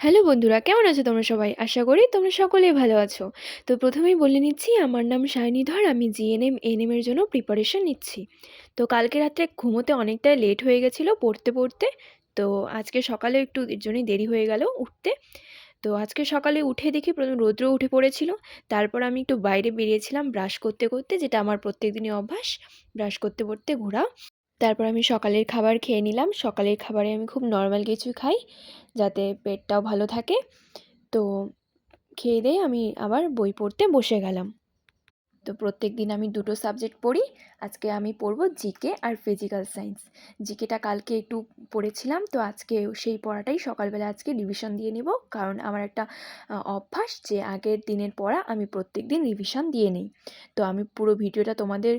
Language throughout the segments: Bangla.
হ্যালো বন্ধুরা, কেমন আছো তোমরা সবাই? আশা করি তোমরা সকলেই ভালো আছো। তো প্রথমেই বলে নিচ্ছি, আমার নাম শায়নি ধর। আমি জিএনএম এএনএম এর জন্য প্রিপারেশন নিচ্ছি। তো কালকে রাত্রে ঘুমোতে অনেকটাই লেট হয়ে গেছিলো পড়তে পড়তে। তো আজকে সকালে একটু এর জন্যই দেরি হয়ে গেল উঠতে। তো আজকে সকালে উঠে দেখি প্রথম রৌদ্র উঠে পড়েছিল। তারপর আমি একটু বাইরে বেরিয়েছিলাম ব্রাশ করতে করতে, যেটা আমার প্রত্যেকদিনই অভ্যাস, ব্রাশ করতে করতে ঘোরা। তারপর আমি সকালের খাবার খেয়ে নিলাম। সকালের খাবারে আমি খুব নর্মাল কিছু খাই, যাতে পেটটাও ভালো থাকে। তো খেয়ে দেয়ে আমি আবার বই পড়তে বসে গেলাম। তো প্রত্যেকদিন আমি দুটো সাবজেক্ট পড়ি। আজকে আমি পড়ব জিকে আর ফিজিক্যাল সায়েন্স। জিকেটা কালকে একটু পড়েছিলাম, তো আজকে সেই পড়াটাই সকালবেলা আজকে রিভিশন দিয়ে নেব। কারণ আমার একটা অভ্যাস যে আগের দিনের পড়া আমি প্রত্যেকদিন রিভিশন দিয়ে নিই। তো আমি পুরো ভিডিওটা তোমাদের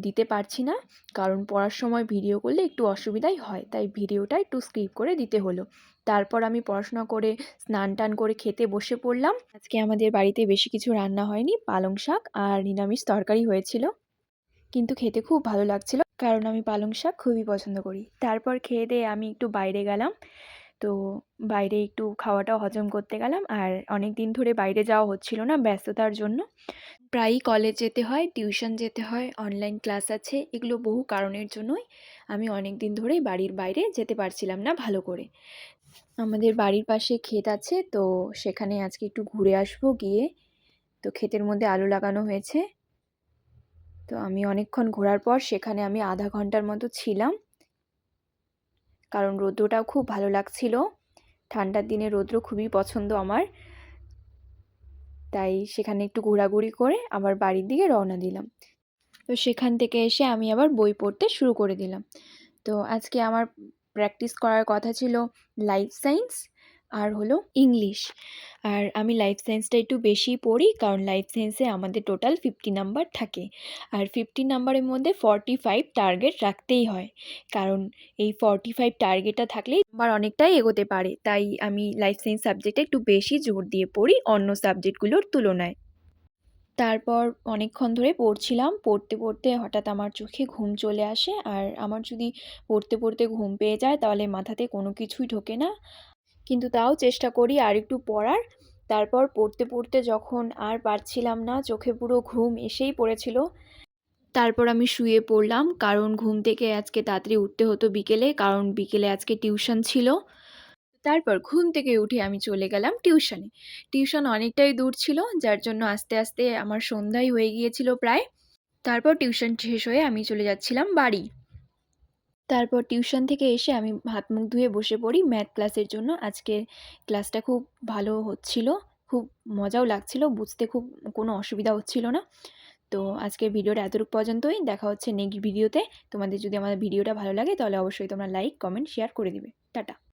দিতে পারছি না, কারণ পড়ার সময় ভিডিও করলে একটু অসুবিধাই হয়, তাই ভিডিওটা একটু স্কিপ করে দিতে হলো। তারপর আমি পড়াশোনা করে স্নান টান করে খেতে বসে পড়লাম। আজকে আমাদের বাড়িতে বেশি কিছু রান্না হয়নি, পালং শাক আর নিরামিষ তরকারি হয়েছিল, কিন্তু খেতে খুব ভালো লাগছিল, কারণ আমি পালং শাক খুবই পছন্দ করি। তারপর খেয়ে দিয়ে আমি একটু বাইরে গেলাম। তো বাইরে একটু খাওয়াটাও হজম করতে গেলাম। আর অনেক দিন ধরে বাইরে যাওয়া হচ্ছিল না ব্যস্ততার জন্য। প্রায়ই কলেজ যেতে হয়, টিউশন যেতে হয়, অনলাইন ক্লাস আছে, এগুলো বহু কারণের জন্যই আমি অনেক দিন ধরেই বাড়ির বাইরে যেতে পারছিলাম না ভালো করে। আমাদের বাড়ির পাশে ক্ষেত আছে, তো সেখানে আজকে একটু ঘুরে আসবো গিয়ে। তো ক্ষেতের মধ্যে আলু লাগানো হয়েছে। তো আমি অনেকক্ষণ ঘোরার পর সেখানে আমি আধা ঘন্টার মতো ছিলাম, কারণ রৌদ্রটাও খুব ভালো লাগছিল। ঠান্ডার দিনে রৌদ্র খুবই পছন্দ আমার, তাই সেখানে একটু ঘোরাঘুরি করে আবার বাড়ির দিকে রওনা দিলাম। তো সেখান থেকে এসে আমি আবার বই পড়তে শুরু করে দিলাম। তো আজকে আমার প্র্যাকটিস করার কথা ছিল লাইফ সায়েন্স আর হলো ইংলিশ। আর আমি লাইফ সায়েন্সটা একটু বেশি পড়ি, কারণ লাইফ সায়েন্সে আমাদের টোটাল 50 নাম্বার থাকে। আর 50 নাম্বারের মধ্যে 45 টার্গেট রাখতেই হয়, কারণ এই 45 টার্গেটটা থাকলেই আমার অনেকটাই এগোতে পারে। তাই আমি লাইফ সায়েন্স সাবজেক্টে একটু বেশি জোর দিয়ে পড়ি অন্য সাবজেক্টগুলোর তুলনায়। তারপর অনেকক্ষণ ধরে পড়ছিলাম, পড়তে পড়তে হঠাৎ আমার চোখে ঘুম চলে আসে। আর আমার যদি পড়তে পড়তে ঘুম পেয়ে যায় তাহলে মাথাতে কোনো কিছুই ঢোকে না, কিন্তু তাও চেষ্টা করি আর একটু পড়ার। তারপর পড়তে পড়তে যখন আর পারছিলাম না, চোখে পুরো ঘুম এসেই পড়েছিল, তারপর আমি শুয়ে পড়লাম, কারণ ঘুম থেকে আজকে তাড়াতাড়ি উঠতে হতো বিকেলে, কারণ বিকেলে আজকে টিউশন ছিল। তারপর ঘুম থেকে উঠে আমি চলে গেলাম টিউশনে। টিউশন অনেকটাই দূর ছিল, যার জন্য আস্তে আস্তে আমার সন্ধ্যাই হয়ে গিয়েছিল প্রায়। তারপর টিউশন শেষ হয়ে আমি চলে যাচ্ছিলাম বাড়ি। তারপর টিউশন থেকে এসে আমি হাত মুখ ধুয়ে বসে পড়ি ম্যাথ ক্লাসের জন্য। আজকের ক্লাসটা খুব ভালো হচ্ছিল, খুব মজাও লাগছিল, বুঝতে খুব কোনো অসুবিধা হচ্ছিল না। তো আজকের ভিডিওটা এতটুকু পর্যন্তই। দেখা হচ্ছে নেক্সট ভিডিওতে। তোমাদের যদি আমার ভিডিওটা ভালো লাগে তাহলে অবশ্যই তোমরা লাইক, কমেন্ট, শেয়ার করে দিবে। টাটা।